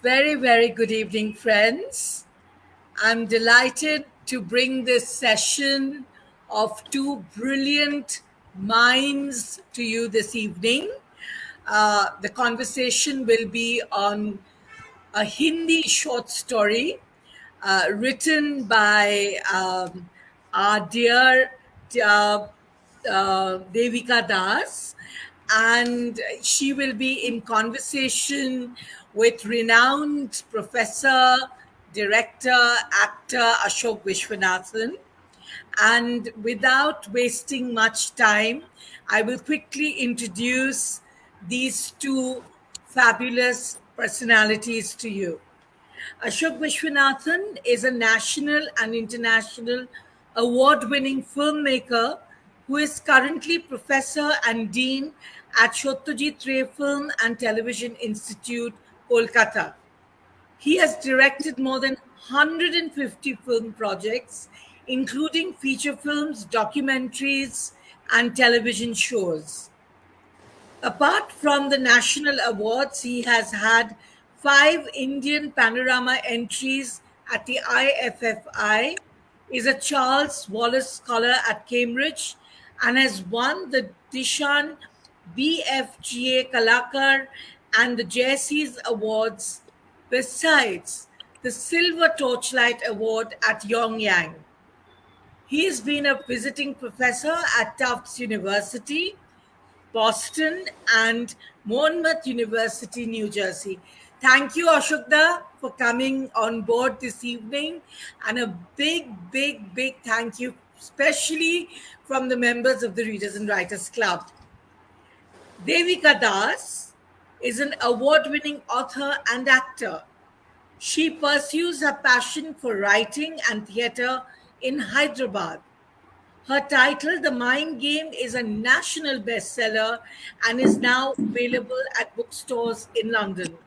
Very, very good evening, friends. I'm delighted to bring this session of two brilliant minds to you this evening. The conversation will be on a Hindi short story written by our dear uh, Devika Das, and she will be in conversation with renowned professor, director, actor Ashoke Viswanathan. And without wasting much time, I will quickly introduce these two fabulous personalities to you. Ashok Vishwanathan is a national and international award winning filmmaker who is currently professor and dean at Shotoji Ray Film and Television Institute, Kolkata. He has directed more than 150 film projects, including feature films, documentaries, and television shows. Apart from the national awards, he has had five Indian Panorama entries at the IFFI, is a Charles Wallace Scholar at Cambridge, and has won the Dishan BFGA Kalakar and the Jaycees Awards, besides the Silver Torchlight Award at Yongyang. He has been a visiting professor at Tufts University, Boston, and Monmouth University, New Jersey. Thank you, Ashokda, for coming on board this evening. And a big, big, big thank you, especially from the members of the Readers and Writers Club. Devika Das is an award winning author and actor. She pursues her passion for writing and theatre in Hyderabad. Her title, The Mind Game, is a national bestseller and is now available at bookstores in London.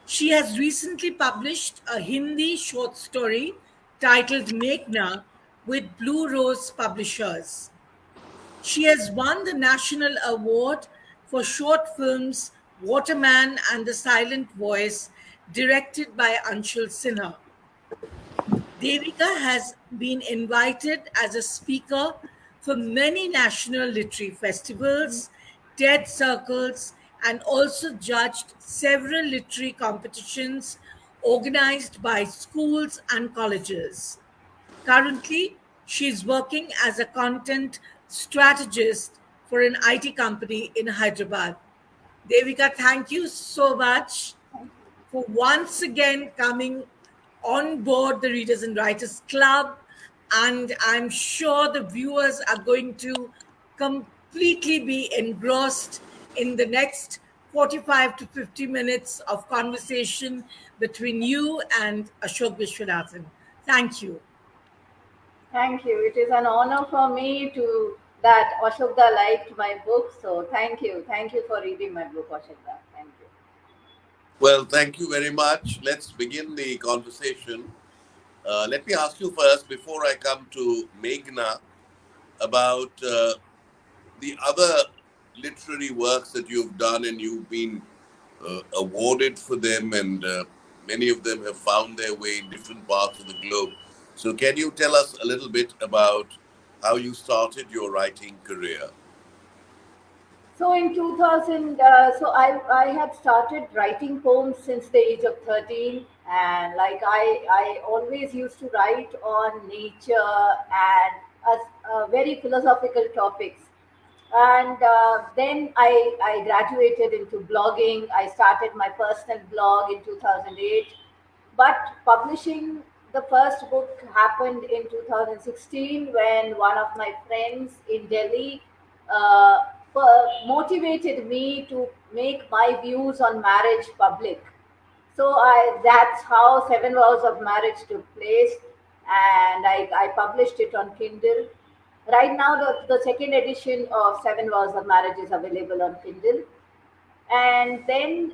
She has recently published a Hindi short story titled Meghna with Blue Rose Publishers. She has won the National Award for short films Waterman and the Silent Voice, directed by Anshul Sinha. Devika has been invited as a speaker for many national literary festivals, TED circles, and also judged several literary competitions organized by schools and colleges. Currently, she is working as a content strategist for an IT company in Hyderabad. Devika, thank you so much for once again coming on board the Readers and Writers Club. And I'm sure the viewers are going to completely be engrossed in the next 45 to 50 minutes of conversation between you and Ashok Vishwanathan. Thank you. Thank you. It is an honor for me to that Ashokda liked my book. So thank you. Thank you for reading my book, Ashokda. Thank you. Well, thank you very much. Let's begin the conversation. Let me ask you first, before I come to Meghna, about the other literary works that you've done, and you've been awarded for them, and many of them have found their way in different parts of the globe. So, can you tell us a little bit about how you started your writing career? So in 2000, I had started writing poems since the age of 13, and I always used to write on nature and very philosophical topics. And then I graduated into blogging. I started my personal blog in 2008, but publishing the first book happened in 2016 when one of my friends in Delhi uh, motivated me to make my views on marriage public. So that's how Seven Vows of Marriage took place, and I published it on Kindle. Right now, the second edition of Seven Vows of Marriage is available on Kindle. And then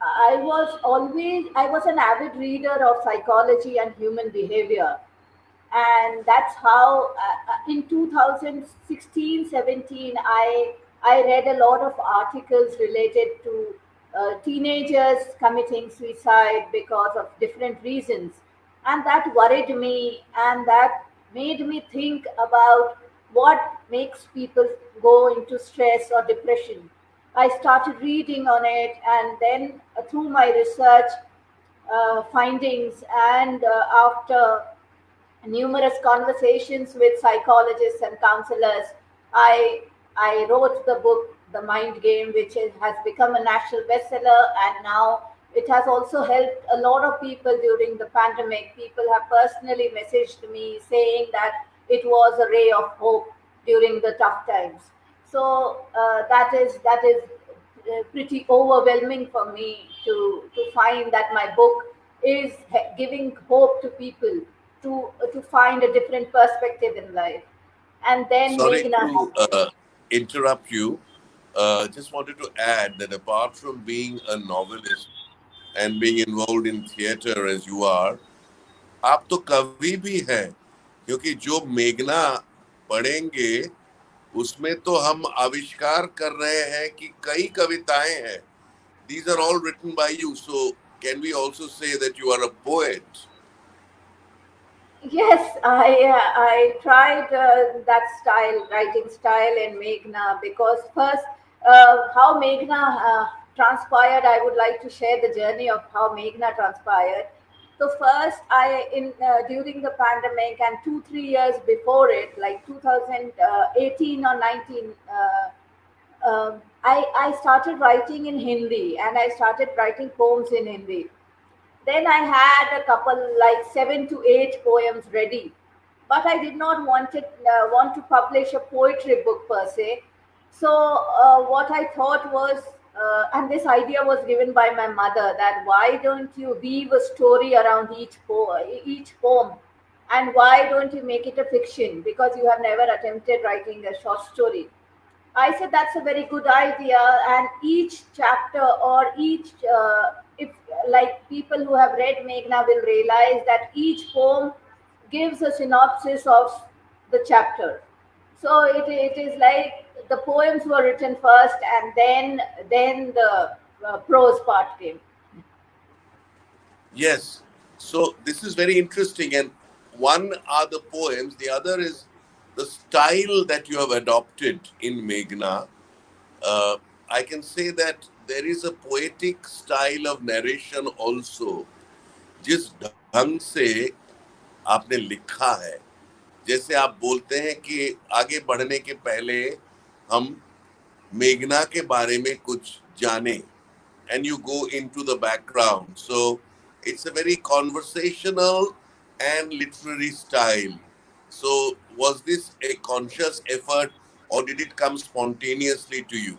I was an avid reader of psychology and human behavior, and that's how in 2016-17 I read a lot of articles related to teenagers committing suicide because of different reasons. And that worried me, and that made me think about what makes people go into stress or depression. I started reading on it, and then through my research findings, and after numerous conversations with psychologists and counselors, I wrote the book The Mind Game, which has become a national bestseller, and now it has also helped a lot of people during the pandemic. People have personally messaged me saying that it was a ray of hope during the tough times. So that is pretty overwhelming for me to find that my book is giving hope to people to find a different perspective in life. And then Sorry Meghna to happened. interrupt you. Just wanted to add that apart from being a novelist and being involved in theater as you are, आप तो कवि भी हैं, क्योंकि जो मेघना पढ़ेंगे उसमें तो हम आविष्कार कर रहे हैं कि कई कविताएं हैं. These are all written by you. So can we also say that you are a poet? Yes, I tried that style, writing style in Meghna, because first, how Meghna transpired, I would like to share the journey of how Meghna transpired. So first, I in during the pandemic and 2 3 years before it, like 2018 or 19. I started writing in Hindi, and I started writing poems in Hindi. Then I had a couple, like 7 to 8 poems ready, but I did not want to publish a poetry book per se. So what I thought was, and this idea was given by my mother, that why don't you weave a story around each poem, and why don't you make it a fiction, because you have never attempted writing a short story. I said that's a very good idea, and each chapter or each, if like people who have read Meghna will realize that each poem gives a synopsis of the chapter. So it is like the poems were written first, and then the prose part came. Yes. So this is very interesting. And one are the poems, the other is the style that you have adopted in Meghna. Uh, I can say that there is a poetic style of narration also. जिस ढंग से आपने लिखा है, जैसे आप बोलते हैं कि आगे बढ़ने के पहले हम मेघना के बारे में कुछ जाने, and you go into the background. So it's a very conversational and literary style. So was this a conscious effort or did it come spontaneously to you?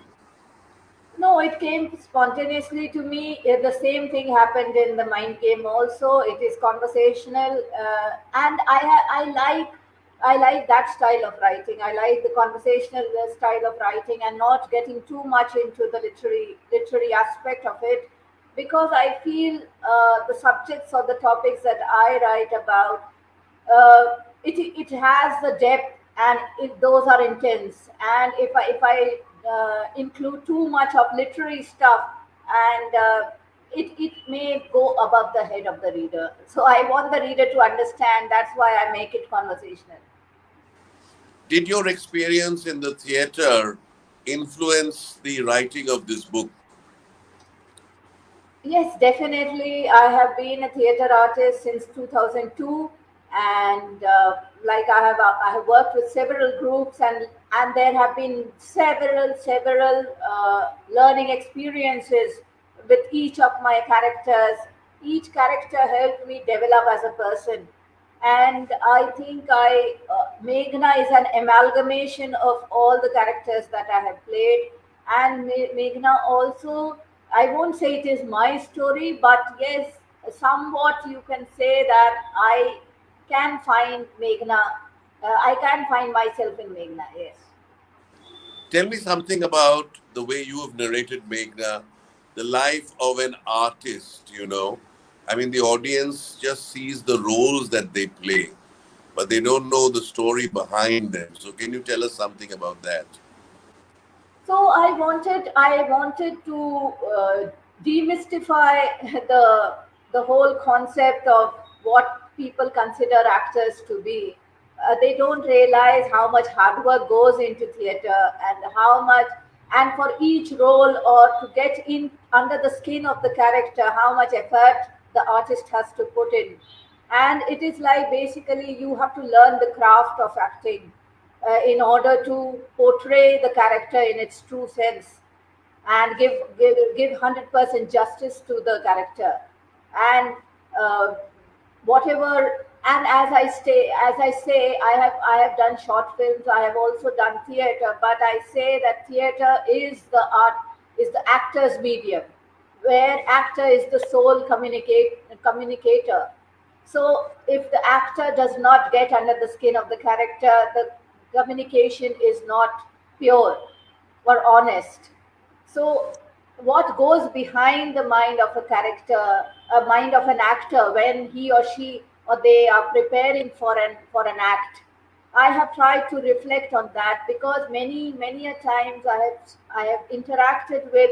No, it came spontaneously to me. The same thing happened in the mind game also. It is conversational, and I like that style of writing. I like the conversational style of writing, and not getting too much into the literary aspect of it, because I feel the subjects or the topics that I write about, it has the depth, and those are intense. And if I include too much of literary stuff, and it may go above the head of the reader. So I want the reader to understand. That's why I make it conversational. Did your experience in the theater influence the writing of this book? Yes, definitely. I have been a theater artist since 2002, and I have worked with several groups, and there have been several learning experiences with each of my characters. Each character helped me develop as a person, and I think I Meghna is an amalgamation of all the characters that I have played, and Meghna also. I won't say it is my story, but yes, somewhat you can say that I can find Meghna. I can find myself in Meghna. Yes. Tell me something about the way you have narrated Meghna, the life of an artist, you know. I mean, the audience just sees the roles that they play, but they don't know the story behind them. So, can you tell us something about that? So I wanted to demystify the whole concept of what people consider actors to be. They don't realize how much hard work goes into theater, and how much, and for each role, or to get in under the skin of the character, how much effort the artist has to put in. And it is like, basically, you have to learn the craft of acting in order to portray the character in its true sense, and give 100% justice to the character. And uh, whatever, and as I say, I have done short films, I have also done theater, but I say that theater is the art, is the actor's medium, where actor is the sole communicator. So if the actor does not get under the skin of the character, the communication is not pure or honest. So what goes behind the mind of a character, a mind of an actor, when he or she or they are preparing for an act? I have tried to reflect on that, because many a times I have interacted with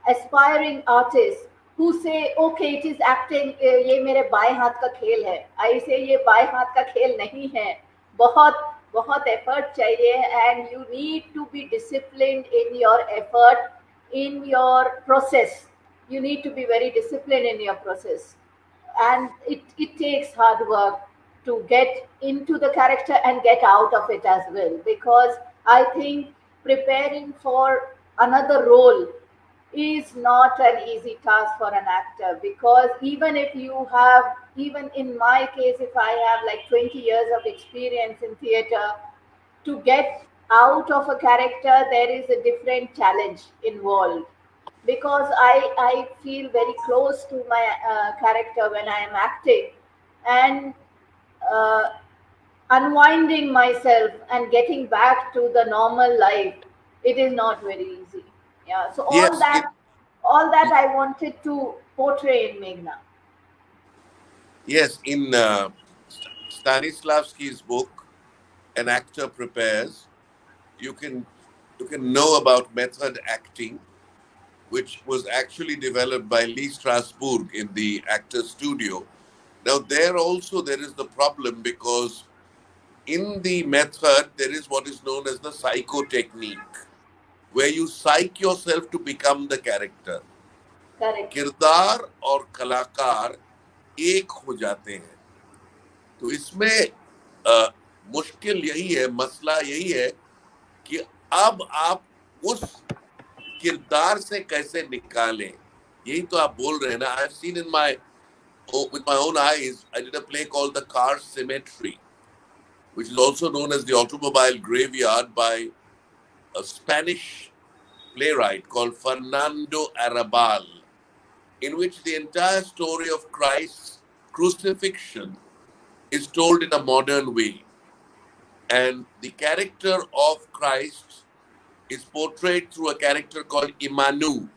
aspiring artists who say, okay, it is acting, ये मेरे बाएं हाथ का खेल है. I say, ये बाएं हाथ का खेल नहीं है. बहुत बहुत effort चाहिए, and you need to be disciplined in your effort, in your process. You need to be very disciplined in your process, and it takes hard work to get into the character and get out of it as well, because I think preparing for another role is not an easy task for an actor. Because even if you have, even in my case, if I have like 20 years of experience in theater, to get out of a character, there is a different challenge involved, because I feel very close to my character when I am acting, and uh, unwinding myself and getting back to the normal life, it is not very easy. Yeah, so all Yes, that, all that I wanted to portray in Meghna. yes. In Stanislavski's book, An Actor Prepares, you can you can know about method acting, which was actually developed by Lee Strasberg in the Actors Studio. Now, there also there is the problem, because in the method there is what is known as the psycho technique, where you psych yourself to become the character. Correct. किरदार और कलाकार एक हो जाते हैं. तो इसमें मुश्किल यही है, मसला यही है कि अब आप उस किरदार से कैसे निकालें. यही तो आप बोल रहे हैं ना. I have seen in my with my own eyes. I did a play called The Car Cemetery, which is also known as the Automobile Graveyard, by a Spanish playwright called Fernando Arrabal, in which the entire story of Christ's crucifixion is told in a modern way. And the character of Christ is portrayed through a character called Imanu.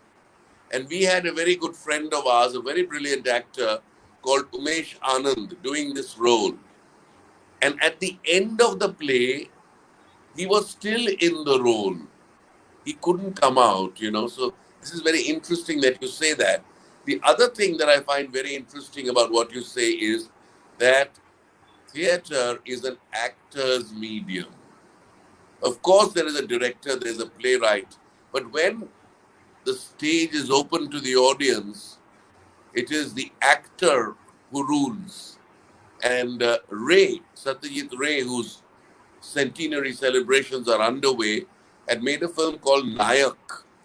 And we had a very good friend of ours, a very brilliant actor called Umesh Anand, doing this role. And at the end of the play, he was still in the role. He couldn't come out, you know. So this is very interesting that you say that. The other thing that I find very interesting about what you say is that theater is an actor's medium. Of course, there is a director, there is a playwright, but when the stage is open to the audience, it is the actor who rules. And Satyajit Ray, whose centenary celebrations are underway, had made a film called Nayak,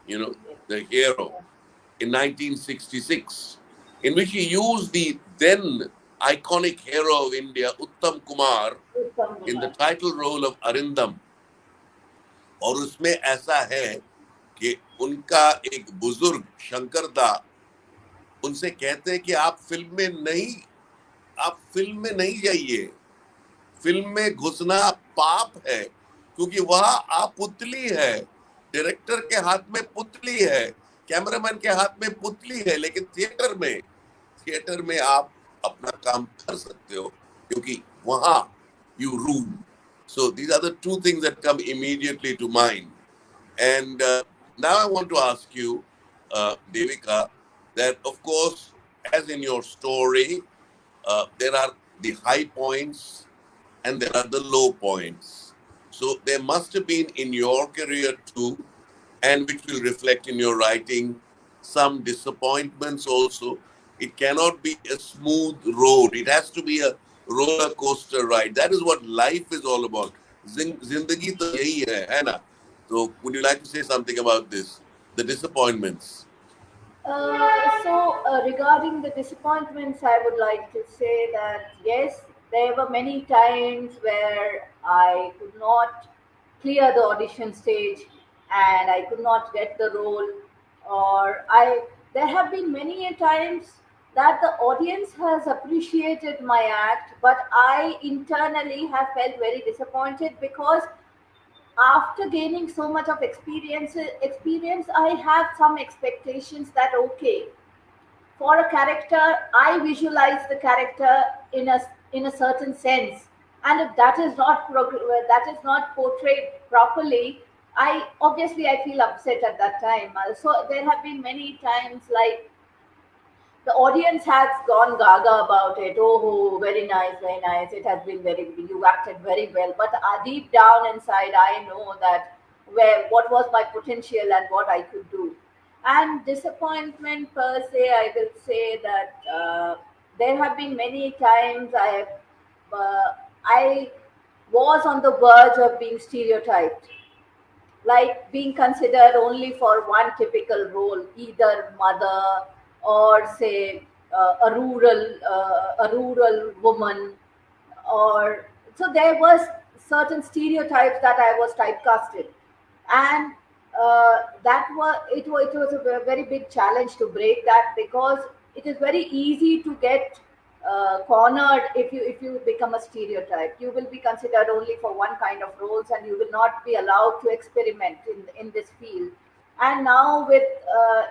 you know, the hero, in 1966, in which he used the then iconic hero of India, Uttam Kumar, in the title role of Arindam. और उसमें ऐसा है कि उनका एक बुजुर्ग शंकर दा उनसे कहते हैं कि आप फिल्म में नहीं जाइए. फिल्म में घुसना पाप है, क्योंकि वहां आप पुतली है. डायरेक्टर के हाथ में पुतली है, कैमरामैन के हाथ में पुतली है. लेकिन थिएटर में आप अपना काम कर सकते हो, क्योंकि वहां you rule. So these are the two things that come immediately to mind. And now I want to ask you, Devika, that of course, as in your story, there are the high points and there are the low points. So there must have been in your career too, and which will reflect in your writing, some disappointments also. It cannot be a smooth road. It has to be a roller coaster ride. That is what life is all about. Zindagi to yahi hai na? So would you like to say something about this? The disappointments. Regarding the disappointments, I would like to say that yes, there were many times where I could not clear the audition stage and I could not get the role, or I there have been many a times that the audience has appreciated my act, but I internally have felt very disappointed because after gaining so much of experience, I have some expectations that okay, for a character I visualize the character in a certain sense, and if that is not portrayed properly, I feel upset at that time. So there have been many times like the audience has gone gaga about it. Oh, very nice, very nice. It has been very, you acted very well. But deep down inside, I know that where what was my potential and what I could do. And disappointment per se, I will say that there have been many times I was on the verge of being stereotyped, like being considered only for one typical role, either mother or say a rural woman, or so there was certain stereotypes that I was typecasted, and it was a very big challenge to break that, because it is very easy to get cornered. If you become a stereotype, you will be considered only for one kind of roles and you will not be allowed to experiment in this field. And now with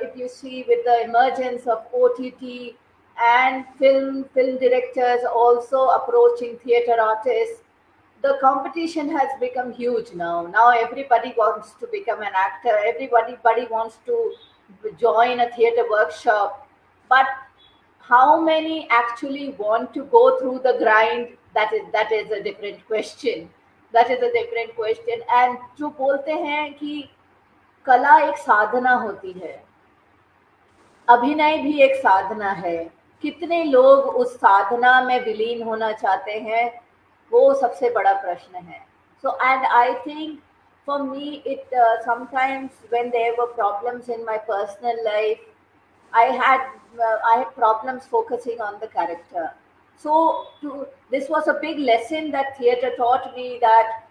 if you see, with the emergence of OTT and film directors also approaching theater artists, the competition has become huge now. Now everybody wants to become an actor. Everybody wants to join a theater workshop. But how many actually want to go through the grind? That is a different question. That is a different question. And जो बोलते हैं कि कला एक साधना होती है, अभिनय भी एक साधना है। कितने लोग उस साधना में विलीन होना चाहते हैं, वो सबसे बड़ा प्रश्न है। So and I think for me it sometimes when there were problems in my personal life, I had problems focusing on the character. So this was a big lesson that theater taught me, that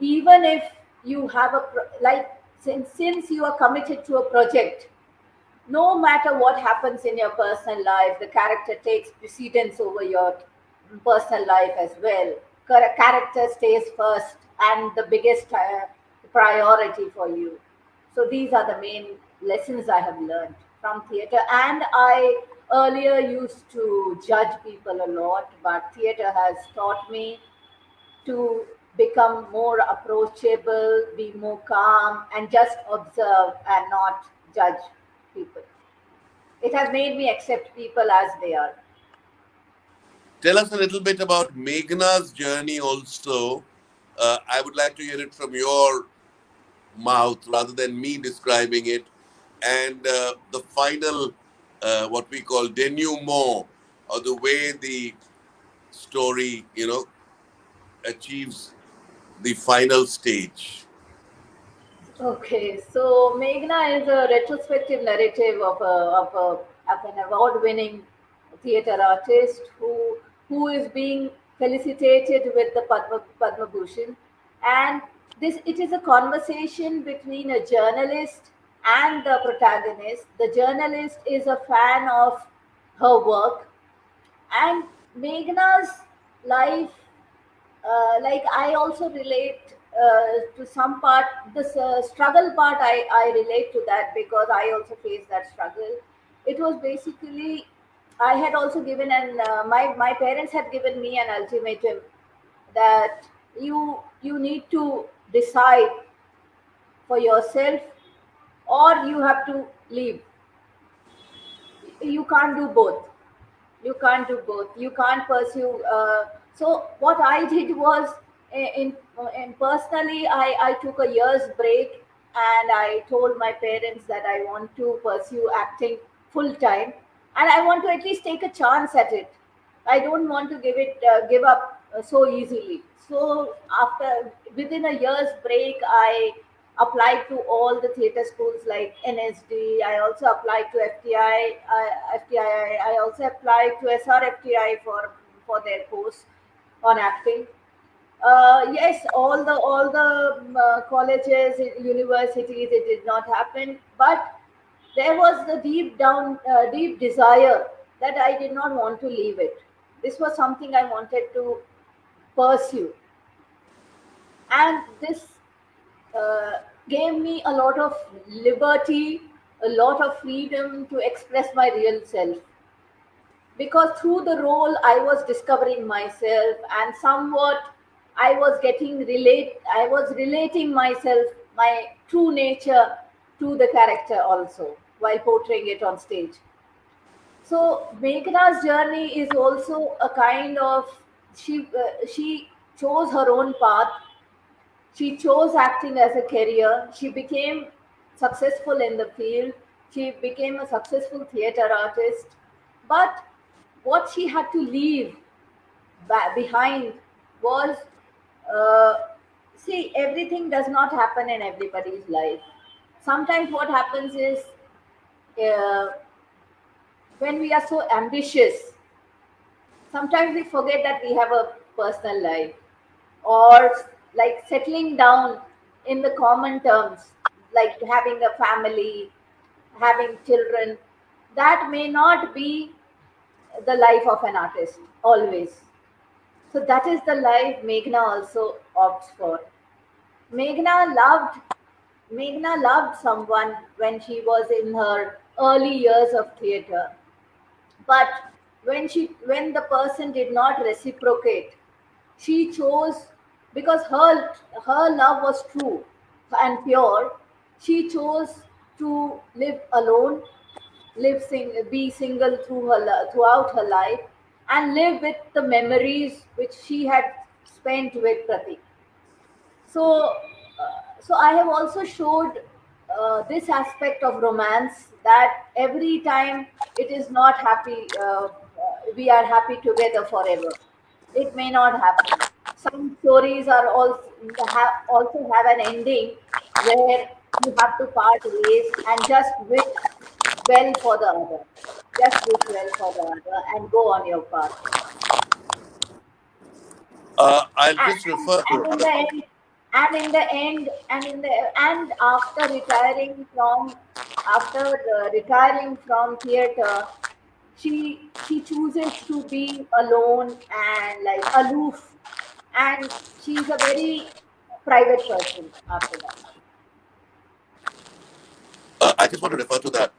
even if you have like, since you are committed to a project, no matter what happens in your personal life, the character takes precedence over your personal life as well. Character stays first and the biggest priority for you. So these are the main lessons I have learned from theater. And I earlier used to judge people a lot, but theater has taught me to become more approachable, be more calm, and just observe and not judge people. It has made me accept people as they are. Tell us a little bit about Meghna's journey also. I would like to hear it from your mouth rather than me describing it. And the final, what we call denouement, or the way the story, achieves the final stage. Okay, so Meghna is a retrospective narrative of an award-winning theatre artist who is being felicitated with the Padma Bhushan, and this it is a conversation between a journalist and the protagonist. The journalist is a fan of her work, and Meghna's life, like I also relate to some part, this struggle part, I relate to that because I also faced that struggle. It was basically, I had also given my parents had given me an ultimatum that you need to decide for yourself, or you have to leave. You can't do both. You can't pursue. So what I did was, in personally, I took a year's break, and I told my parents that I want to pursue acting full time, and I want to at least take a chance at it. I don't want to give up so easily. So after within a year's break, I applied to all the theatre schools like NSD. I also applied to FTI. I also applied to SRFTI for their course on acting. Yes, all the colleges, universities, it did not happen. But there was the deep desire that I did not want to leave it. This was something I wanted to pursue, and this uh, gave me a lot of liberty, a lot of freedom to express my real self. Because through the role, I was discovering myself, and somewhat I was relating myself, my true nature, to the character also while portraying it on stage. So Meghna's journey is also a kind of, she chose her own path. She chose acting as a career. She became successful in the field. She became a successful theater artist. But what she had to leave behind was, uh, see, everything does not happen in everybody's life. Sometimes what happens is, uh, when we are so ambitious, sometimes we forget that we have a personal life, or like settling down in the common terms, like having a family, having children. That may not be the life of an artist always. So that is the life Meghna also opts for. Meghna loved Meghna loved someone when she was in her early years of theatre. But when the person did not reciprocate, she chose, because her love was true and pure. She chose to live alone, be single throughout her life, and live with the memories which she had spent with Pratik. So I have also showed this aspect of romance, that every time it is not happy, we are happy together forever. It may not happen. Some stories are also have an ending where you have to part ways and just wish well for the other. Just wish well for the other and go on your path. I'll and, just refer and to. in the end and in the end and in the and after retiring from theater, she chooses to be alone and like aloof, and she's a very private person after that. I just want to refer to that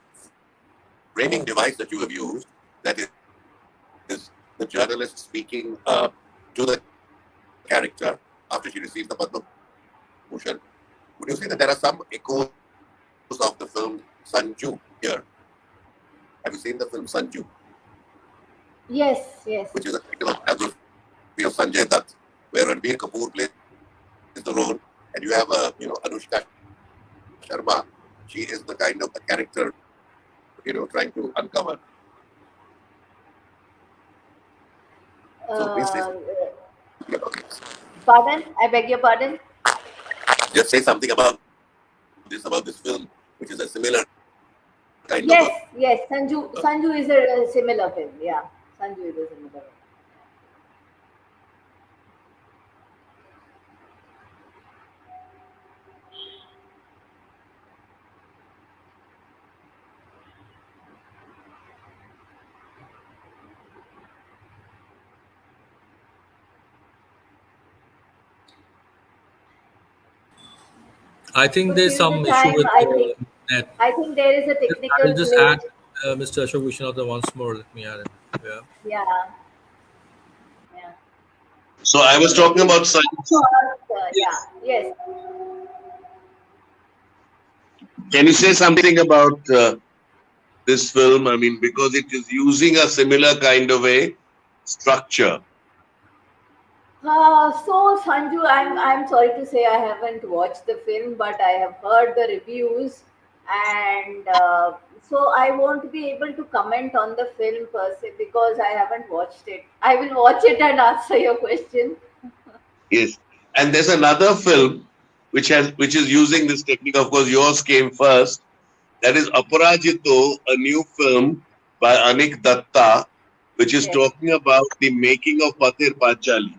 framing device that you have used. That is the journalist speaking to the character after she receives the Padma Bhushan. Would you say that there are some echoes of the film Sanju here? Have you seen the film Sanju, Yes, yes. which is a biography of Sanjay Dutt, where Ranbir Kapoor plays the role, and you have Anushka Sharma. She is the kind of the character trying to uncover. So please say uh, something about this. Pardon, I beg your pardon. Just say something about this film, which is a similar kind of a. Yes, yes. Sanju is a similar film. Yeah, Sanju is a similar film. I think So there's till the some issue time, with net. I think there is a I technical will just add glitch. Mr. Ashok Viswanathan once more. Let me add him. Yeah. Yeah, yeah. So I was talking about science. Yeah, yes. Can you say something about this film? I mean, because it is using a similar kind of a structure. So Sanju, I'm sorry to say I haven't watched the film, but I have heard the reviews, and so I won't be able to comment on the film per se because I haven't watched it. I will watch it and answer your question. Yes. And there's another film which is using this technique. Of course, yours came first. That is Aparajito, a new film by Anik Datta, which is Yes, talking about the making of Pathir Pachali.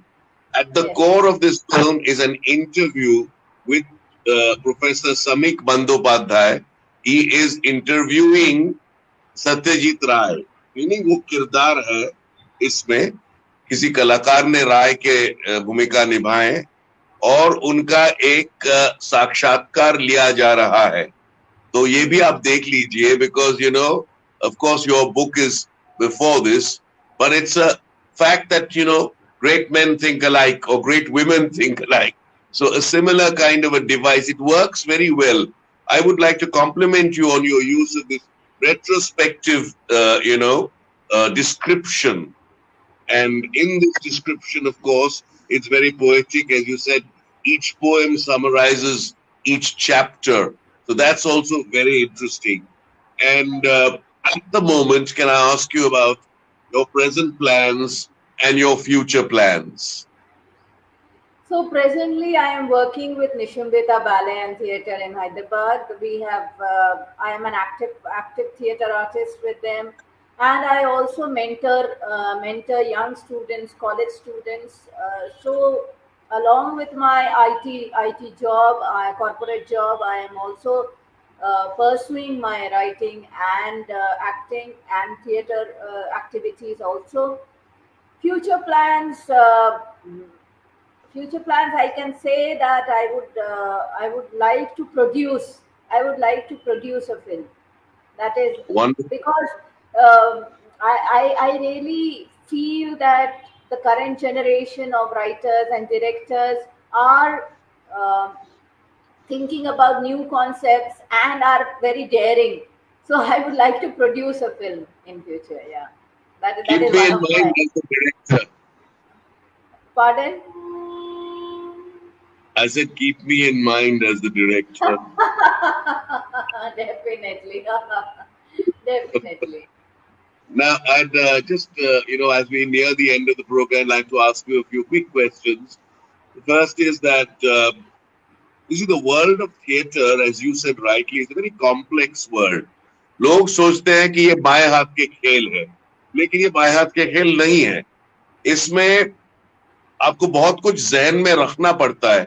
At the yes, core of this film is an interview with Professor Samik Bandyopadhyay. He is interviewing Satyajit Ray, meaning वो किरदार है इसमें किसी कलाकार ने राय के भूमिका निभाए और उनका एक साक्षात्कार लिया जा रहा है. तो ये भी आप देख लीजिए because of course your book is before this, but it's a fact that great men think alike or great women think alike. So a similar kind of a device, it works very well. I would like to compliment you on your use of this retrospective, description. And in this description, of course, it's very poetic. As you said, each poem summarizes each chapter. So that's also very interesting. And at the moment, can I ask you about your present plans and your future plans? So presently, I am working with Nishumbita Ballet and Theatre in Hyderabad. We have I am an active theatre artist with them, and I also mentor young students, college students. So along with my IT job, corporate job, I am also pursuing my writing and acting and theatre activities also. Future plans. Future plans, I can say that I would like to produce a film. That is Wonderful. because I really feel that the current generation of writers and directors are thinking about new concepts and are very daring. So I would like to produce a film in future. Yeah, that Keep is me one in of mind my. as the director. Pardon. I said, keep me in mind as the director. Definitely. Definitely. Now, I'd as we near the end of the program, I'd like to ask you a few quick questions. The first is that, you see, the world of theatre, as you said rightly, is a very complex world. लोग सोचते हैं कि ये बाएं हाथ के खेल है, लेकिन ये बाएं हाथ के खेल नहीं है. इसमें आपको बहुत कुछ जहन में रखना पड़ता है.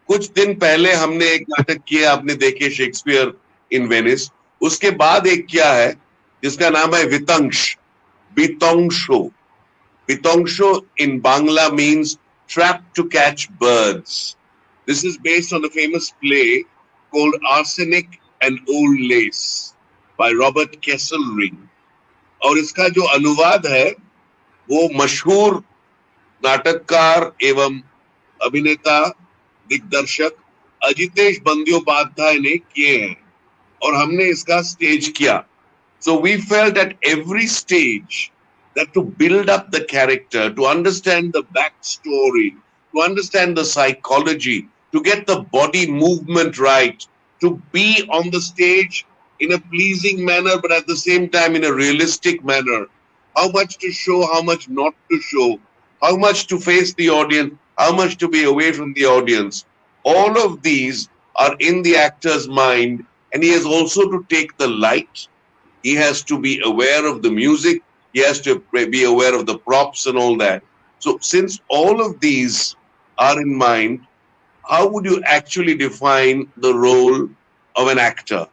कुछ दिन पहले हमने एक नाटक किया, आपने देखे, शेक्सपियर इन वेनिस. उसके बाद एक क्या है जिसका नाम है वितंश, बितोंशो. Bitongsho in Bangla means trap to catch birds. This is based on a famous play called Arsenic and Old Lace by Robert Kesselring. और इसका जो अनुवाद है वो मशहूर नाटककार एवं अभिनेता दिग्दर्शक अजितेश बंद्योपाध्याय ने किए हैं और हमने इसका स्टेज किया. So we felt at every stage that to build up the character, to understand the backstory, to understand the psychology, to get the body movement right, to be on the stage in a pleasing manner, but at the same time in a realistic manner. How much to show, how much not to show, how much to face the audience, how much to be away from the audience. All of these are in the actor's mind, and he has also to take the light. He has to be aware of the music. He has to be aware of the props and all that. So since all of these are in mind, how would you actually define the role of an actor?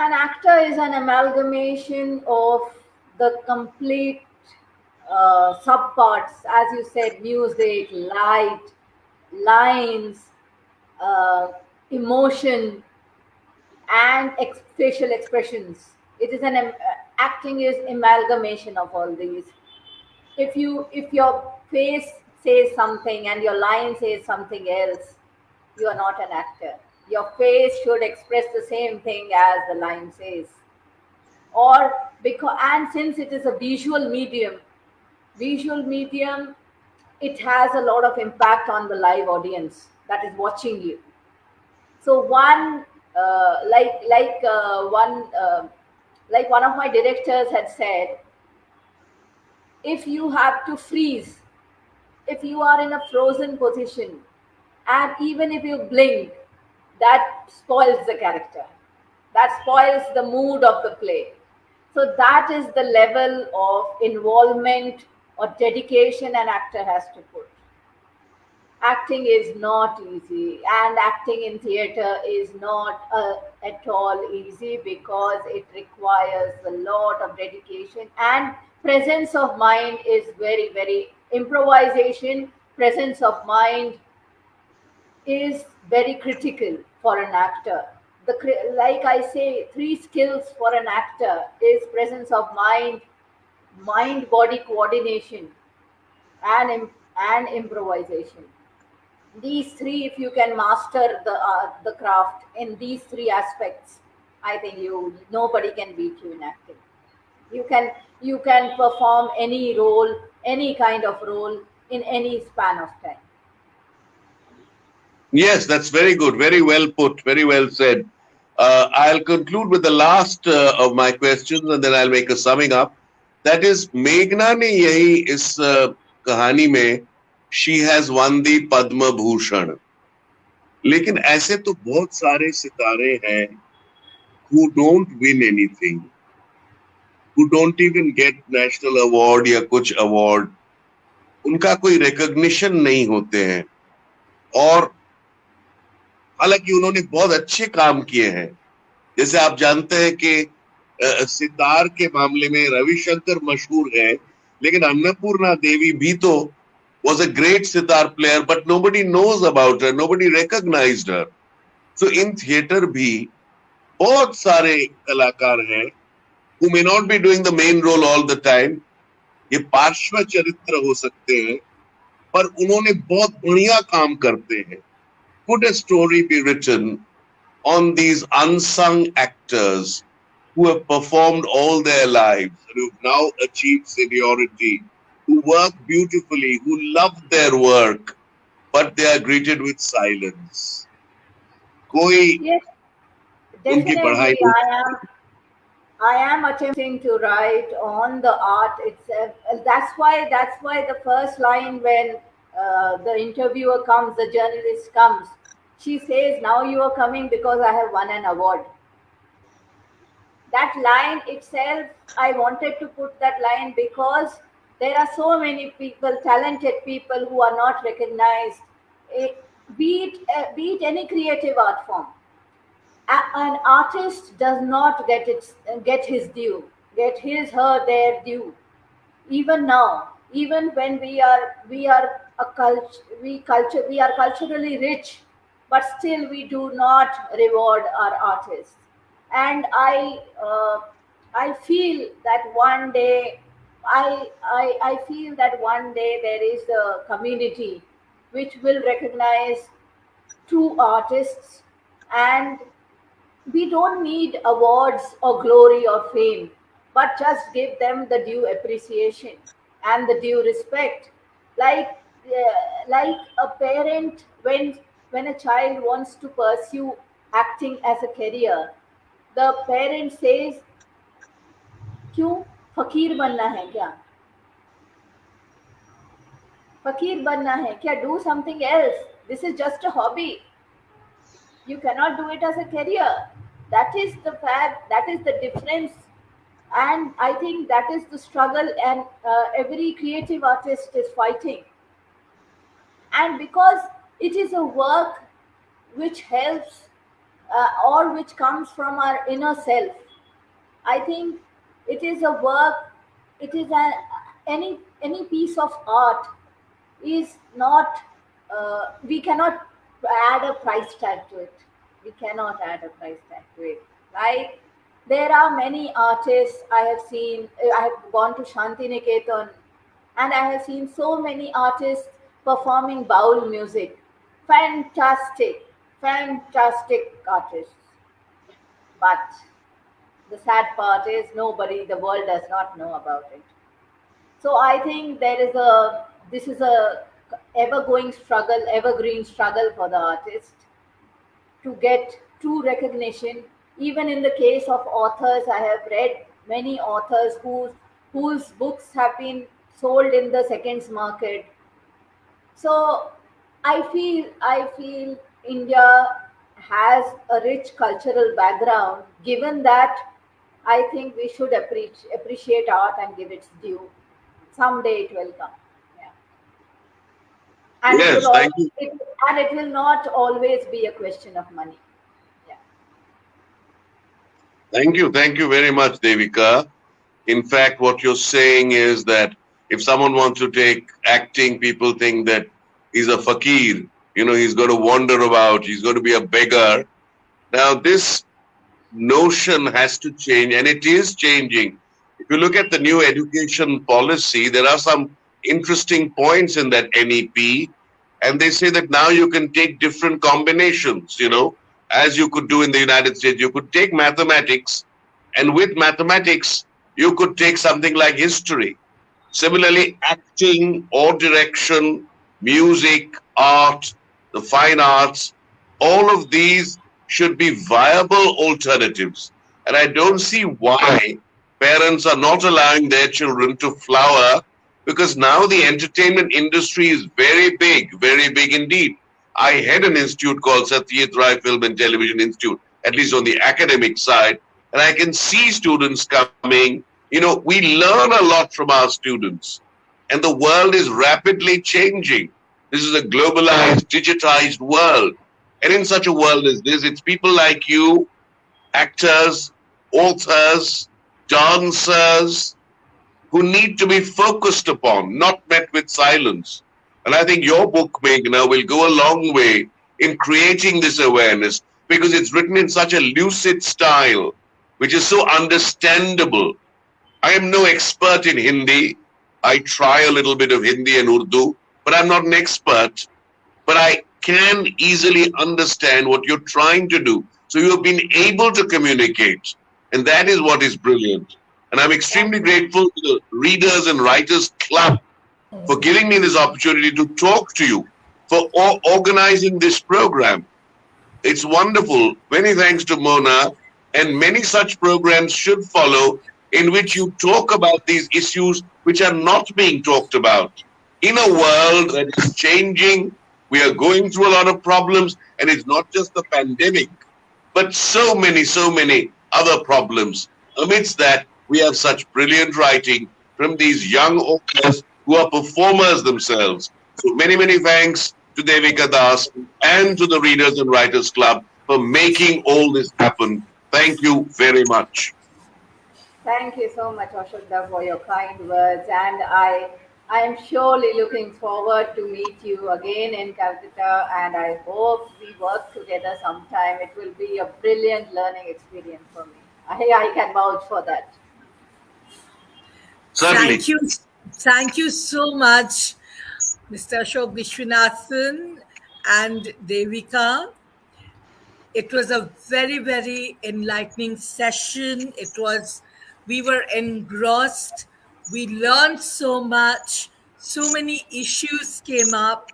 An actor is an amalgamation of the complete subparts, as you said, music, light, lines, emotion, and facial expressions. It is acting is amalgamation of all these. If your face says something and your line says something else, you are not an actor. Your face should express the same thing as the line says. Or because, and since it is a visual medium, it has a lot of impact on the live audience that is watching you. So one, like one of my directors had said, if you have to freeze, if you are in a frozen position, and even if you blink, that spoils the character, that spoils the mood of the play. So that is the level of involvement or dedication an actor has to put. Acting is not easy, and acting in theater is not at all easy, because it requires a lot of dedication and presence of mind. Is very, very improvisation, presence of mind is very critical for an actor. Like I say, three skills for an actor is presence of mind, mind body coordination, and improvisation. These three, if you can master the craft in these three aspects, I think you nobody can beat you in acting. You can perform any role, any kind of role, in any span of time. Yes, that's very good. Very well put. Very well said. I'll conclude with the last of my questions, and then I'll make a summing up. That is, मेघना ने यही इस कहानी में she has won the Padma Bhushan. लेकिन ऐसे तो बहुत सारे सितारे हैं who don't win anything, who don't even get national award या कुछ award. उनका कोई recognition नहीं होते हैं, और हालांकि उन्होंने बहुत अच्छे काम किए हैं. जैसे आप जानते हैं कि सितार के मामले में रविशंकर मशहूर है, लेकिन अन्नपूर्णा देवी भी तो was a great sitar player, but nobody knows about her, nobody recognized her. So in theater भी बहुत सारे कलाकार हैं who may not be doing the main role all the time. ये पार्श्व चरित्र हो सकते हैं, पर उन्होंने बहुत बढ़िया काम करते हैं. Could a story be written on these unsung actors who have performed all their lives, who have now achieved seniority, who work beautifully, who love their work, but they are greeted with silence? कोई Yes, उनकी पढ़ाई definitely. I am attempting to write on the art itself. That's why the first line, when the interviewer comes, the journalist comes, she says, "Now you are coming because I have won an award." That line itself, I wanted to put that line because there are so many people, talented people, who are not recognized. Eh, be it any creative art form, an artist does not get his due, get his her their due. Even now, even when we are a we are culturally rich, but still we do not reward our artists. And I feel that one day, I feel that one day there is a community which will recognize true artists, and we don't need awards or glory or fame, but just give them the due appreciation and the due respect. Like like a parent, when a child wants to pursue acting as a career, the parent says, क्यों फकीर बनना है क्या, फकीर बनना है क्या, do something else, this is just a hobby, you cannot do it as a career. That is the fact, that is the difference. And I think that is the struggle, and every creative artist is fighting. And because it is a work which helps, or which comes from our inner self, I think it is a work, it is any piece of art is not, we cannot add a price tag to it. We cannot add a price tag to it. Like, there are many artists I have seen. I have gone to Shanti Niketan, and I have seen so many artists performing baul music. Fantastic. fantastic artists, but the sad part is nobody, the world does not know about it. So I think this is a ever going struggle, evergreen struggle for the artist to get true recognition. Even in the case of authors, I have read many authors whose books have been sold in the seconds market. So I feel India has a rich cultural background. Given that, I think we should appreciate art and give its due. Someday it will come. Yeah. And Yes, thank you. it will not always be a question of money. Yeah. Thank you. Thank you very much, Devika. In fact, what you're saying is that if someone wants to take acting, people think that he's a fakir. He's going to wander about, he's going to be a beggar. Now, this notion has to change, and it is changing. If you look at the new education policy, there are some interesting points in that NEP, and they say that now you can take different combinations, as you could do in the United States. You could take mathematics, and with mathematics, you could take something like history. Similarly, acting or direction, music, art, the fine arts, all of these should be viable alternatives. And I don't see why parents are not allowing their children to flower, because now the entertainment industry is very big indeed. I head an institute called Satyajit Ray Film and Television Institute, at least on the academic side, and I can see students coming. We learn a lot from our students, and the world is rapidly changing. This is a globalized, digitized world. And in such a world as this, it's people like you, actors, authors, dancers, who need to be focused upon, not met with silence. And I think your book, Meghna, will go a long way in creating this awareness, because it's written in such a lucid style, which is so understandable. I am no expert in Hindi. I try a little bit of Hindi and Urdu, but I'm not an expert. But I can easily understand what you're trying to do. So you have been able to communicate, and that is what is brilliant. And I'm extremely grateful to the Readers and Writers Club for giving me this opportunity to talk to you, for organizing this program. It's wonderful. Many thanks to Mona, and many such programs should follow, in which you talk about these issues which are not being talked about. In a world that is changing, we are going through a lot of problems, and it's not just the pandemic, but so many other problems. Amidst that, we have such brilliant writing from these young authors who are performers themselves. So many thanks to Devika Das and to the Readers and Writers Club for making all this happen. Thank you very much. Thank you so much, Ashoke, for your kind words, and I am surely looking forward to meet you again in Calcutta, and I hope we work together sometime. It will be a brilliant learning experience for me. I can vouch for that. Certainly. Thank you so much, Mr. Ashoke Viswanathan and Devika. It was a very enlightening session. We were engrossed. We learned so much. So many issues came up.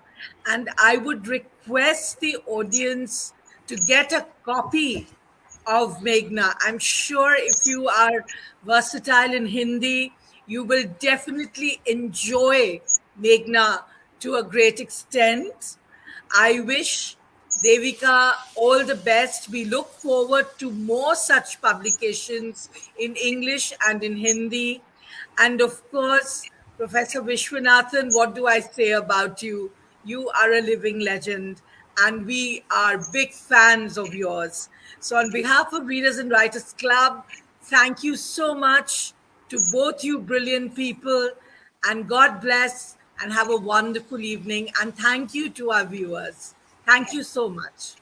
And I would request the audience to get a copy of Meghna. I'm sure if you are versatile in Hindi, you will definitely enjoy Meghna to a great extent. I wish Devika all the best. We look forward to more such publications in English and in Hindi. And of course, Professor Viswanathan, what do I say about you? You are a living legend, and we are big fans of yours. So, on behalf of Readers and Writers Club, thank you so much to both you brilliant people, and God bless and have a wonderful evening. And thank you to our viewers. Thank you so much.